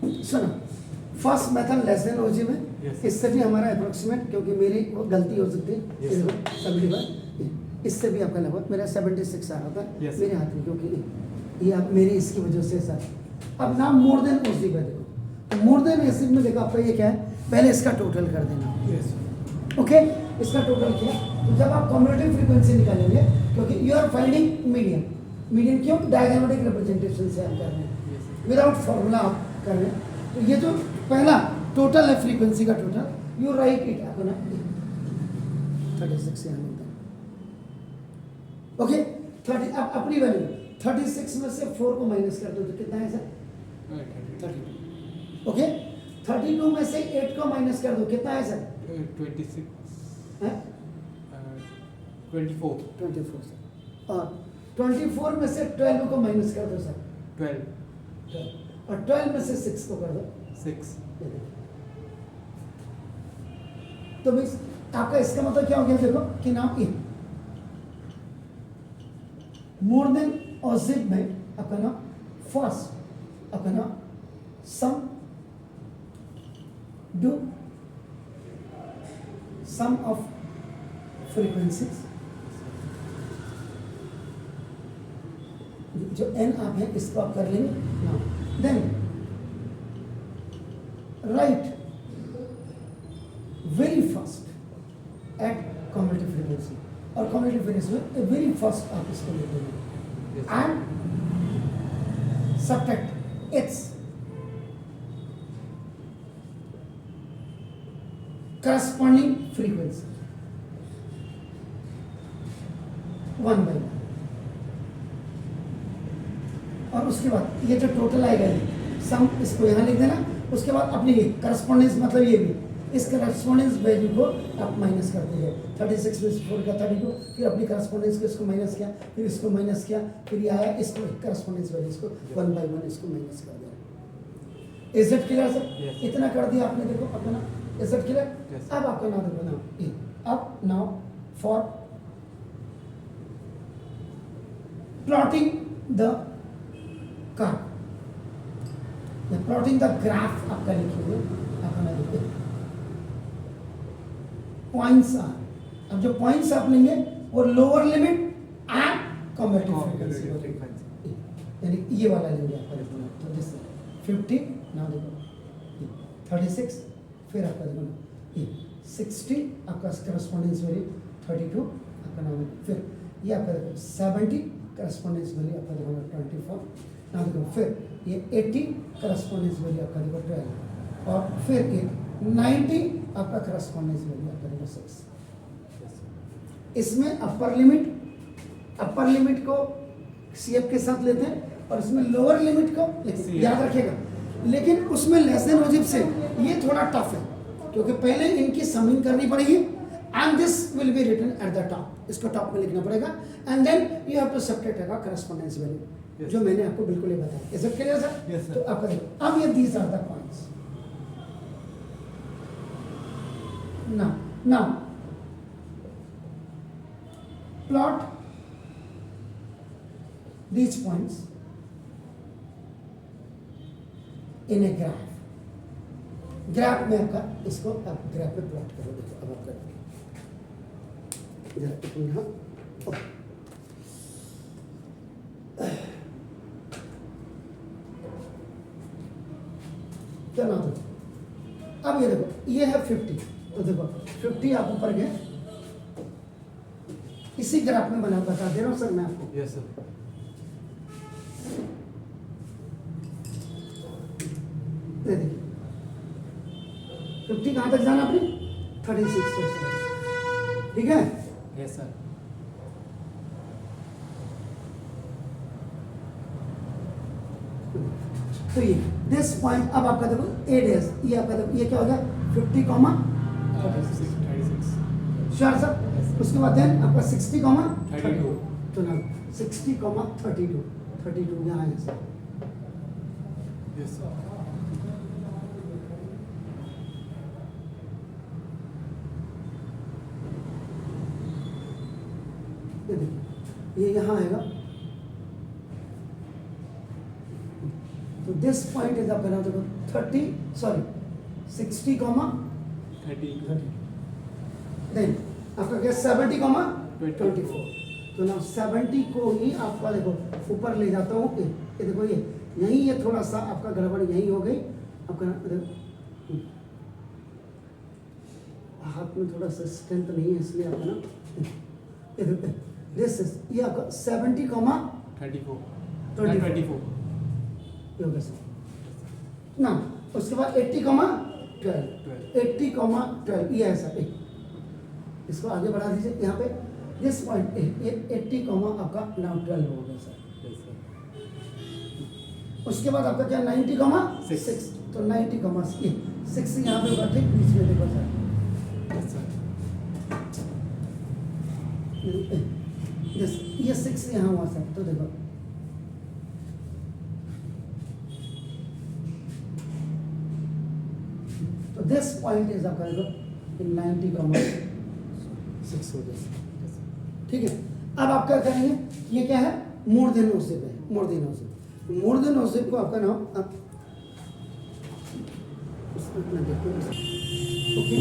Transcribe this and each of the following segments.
सुनो, first method less than ओजी में, Yes. इससे भी हमारा अप्रोक्सीमेट, क्योंकि मेरी वो गलती हो सकती है, Yes, sir. 75, इससे भी आपका लगभग मेरा 76 आ रहा था Yes, sir. मेरे हाथ में, क्योंकि ये आप मेरी इसकी वजह से सर। अब नाम मोर देन ओजी पे देखो, तो मोर देन ओजी में देखो आपका ये क्या है, पहले इसका टोटल कर देना। Yes. ओके, इसका टोटल किया तो जब आप कम्यूटेटिव फ्रीक्वेंसी निकालेंगे, क्योंकि you are finding median, median क्यों, डायग्रामेटिक रिप्रेजेंटेशन से हम कर रहे हैं, Yes. विदाउट फॉर्मूला आप कर रहे हैं, तो ये जो पहला टोटल है फ्रीक्वेंसी का टोटल, यू राइट इट अपना 36 यहाँ मिलता है। ओके, 30, अब अपनी वैल्यू 36 में से 4 को माइनस कर दो तो कितना है सर, 32। ओके, 32 में से 8 को माइनस कर दो कितना है सर, 26. है 24. 24 सर, और 24 में से 12 को माइनस कर दो सर, 12. 12, और 12 में से 6 को कर दो, 6. तो भाई आपका इसका मतलब क्या हो गया, देखो कि नाम ये मोर देन और जिप में आपका नाम फर्स्ट, आपका नाम sum do sum of frequencies, जो एन आप है इसको आप कर लेंगे ना, then write very fast at cumulative frequency, और कम्यूटेटिव फ्रीक्वेंसी में वेरी फास्ट आप इसको ले लेंगे Yes. And subtract its corresponding frequency 1 by 1, और उसके बाद ये जो टोटल आएगा सम, इसको यहाँ लिख देना, उसके बाद अपनी करस्पॉन्डेंस मतलब ये भी, इस करस्पॉन्डेंस वैल्यू को आप माइनस कर दीजिए, 36 में से 4 का 32, फिर अपनी करस्पॉन्डेंस को इसको माइनस किया, फिर इसको माइनस किया, फिर ये आया इसको करस्पॉन्डेंस वैल्यू इसको 1 by 1 इसको माइनस कर दिया। Is it clear sir? Yes. इतना कर दिया आपने, देखो अपना इज इट क्लियर? Yes. अब आपका नाम देखो ना, अब now for plotting the curve, plotting the graph आपका लिखिए, आपका नाम देखिए पॉइंट्स आर, अब जो पॉइंट्स आप लेंगे वो lower limit and commutative frequency, यानी ये वाला लेंगे आपका, देखो तो दिस 50 ना देखो 36, फिर आपका देखो ना ये 60 आपका करस्पॉन्डेंस वैल्यू 32 आपका नाम, फिर ये आपका देखो 70 करस्पॉन्डेंस वैल्यू आपका देखो ना 24 ना देखो, फिर ये 80 करस्पॉन्डेंस वैल्यू आपका देखो 12, और फिर ये 90 आपका करस्पॉन्डेंस वैल्यू आपका देखो 6। इसमें अपर लिमिट को CF के साथ लेते हैं, और इसमें लोअर लिमिट को याद रखिएगा, लेकिन उसमें लेस देन ओजिप से ये थोड़ा टफ है, क्योंकि पहले इनकी समिंग करनी पड़ेगी, and this will be written at the top, इसको टॉप में लिखना पड़ेगा, and then you have to subtract correspondence value, जो मैंने आपको बिल्कुल ही बताया। Is it clear sir? Yes, sir. तो आपका देखो, अब ये these are the points, now plot these points in a graph, graph में आपका इसको आप ग्राफ पे प्लॉट करो, देखो अब आप करोगे जरा यहाँ क्या नाम है, अब ये देखो ये है 50, तो देखो 50 आप ऊपर गए, इसी ग्राफ में बना बता दे रहा हूँ सर मैं आपको, Yes, sir. दे देखिए 50 कहाँ तक जाना आपने, 36 तक, ठीक है? Yes, sir. तो ये दिस पॉइंट, अब आपका देखो 8 है, ये आपका देखो ये क्या हो गया 50, 36. Sure sir? उसके बाद देन आपका 60, 32. तो ना 60, 32 यहाँ है सर, Yes, sir. ये देखिए ये यहाँ आएगा, तो दिस पॉइंट इज आपका नाम देखो 60 कॉमा 30. देन आपका क्या 70 कॉमा 24. 24। तो ना 70 को ही आपका देखो ऊपर ले जाता हूँ, ये देखो यहीं ये थोड़ा सा आपका गड़बड़ यहीं हो गई आपका देखो, हाथ में थोड़ा सा स्ट्रेंथ नहीं है इसलिए आपका ना ये देखो दिस इज ये आपका 70 कॉमा 34. 24 ये हो गया सर ना। उसके बाद 80 कॉमा 12 80 कॉमा 12 ये है सर। इसको आगे बढ़ा दीजिए यहाँ पे दिस पॉइंट ये 80 कॉमा आपका नाउ 12 हो गया सर। Yes, sir. उसके बाद आपका क्या 90 कॉमा 6 तो 90 कॉमा 6 यहाँ पे होगा ठीक बीच में देखो सर। Yes, sir. यस ये 6 यहाँ हुआ सर तो देखो तो दिस पॉइंट इज आपका देखो 90 कॉमा 6 हो गया Yes, sir. ठीक है। अब आप क्या करेंगे ये क्या है मोर देन ओसिप है मोर देन ओसिप को आपका नाम आप उसमें देखो ओके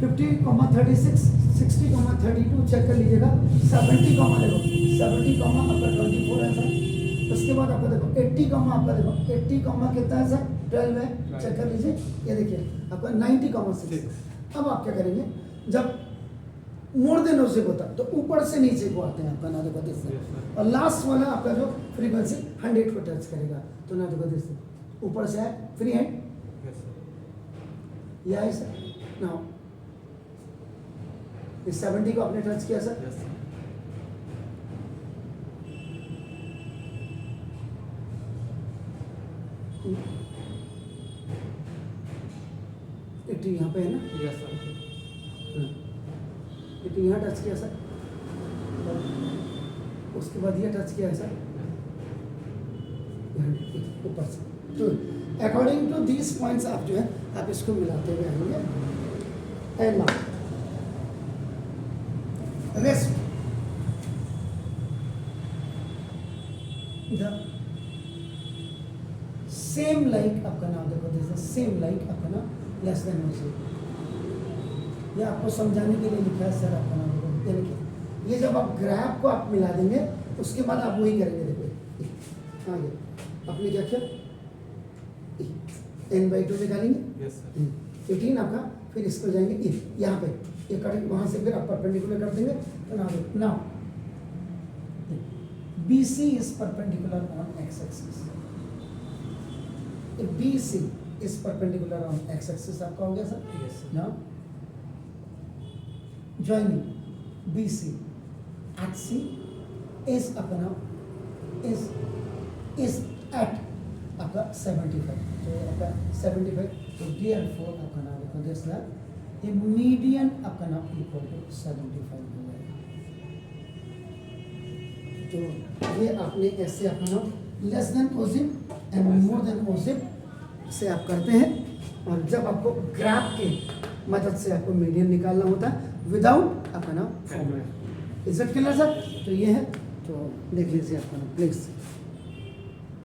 50 कॉमा 36 60 कॉमा 32 चेक कर लीजिएगा 70 कॉमा देखो 70 कॉमा आपका 24 है सर। उसके बाद आपका देखो 80 कॉमा आपका देखो 80 कॉमा कितना है सर 12 है चेक कर लीजिए ये देखिए आपका 90 कॉमा 6। अब आप क्या करेंगे जब मोर देन ओसिप होता है तो ऊपर से नीचे को आते हैं आपका ना देखो दिस Yes, sir. और लास्ट वाला आपका जो फ्रीक्वेंसी 100 को टच करेगा तो ना देखो दिस ऊपर से है फ्री हैंड Yes, sir. ये है सर नाउ इस 70 को आपने टच किया सर Yes, sir. एटी यहाँ पे है ना Yes, sir. एटी यहाँ टच किया सर उसके बाद ये टच किया है सर यहाँ ऊपर से। तो अकॉर्डिंग टू दीज पॉइंट्स आप जो है आप इसको मिलाते हुए आएंगे and now rest the same like आपका नाम देखो दिस इज सेम लाइक आपका नाम लेस देन म्यूजिक ये आपको समझाने के लिए लिखा है सर आपका नाम देखो यानी कि ये जब आप ग्राफ को आप मिला देंगे उसके बाद आप वही करेंगे देखो आगे आपने क्या किया n/2 निकालेंगे Yes, sir. 18 आपका फिर इसको जाएंगे यहाँ पे ये करेंगे वहाँ से फिर आप परपेंडिकुलर कर देंगे तो now BC is perpendicular on x-axis BC is perpendicular on x-axis आपका हो गया sir. Yes, sir. Now joining BC at C is अपना is at आपका 75 तो आपका 75 तो therefore आपका नाम देखो दिस ना ये मीडियन आपका नाम इक्वल टू 75 हो जाएगा। तो ये आपने ऐसे अपना नाम लेस देन ओसिप एंड मोर देन ओसिप से आप करते हैं और जब आपको ग्राफ के मदद से आपको मीडियन निकालना होता है विदाउट अपना formula. Is it clear sir? तो ये है तो देख लीजिए अपना प्लीज।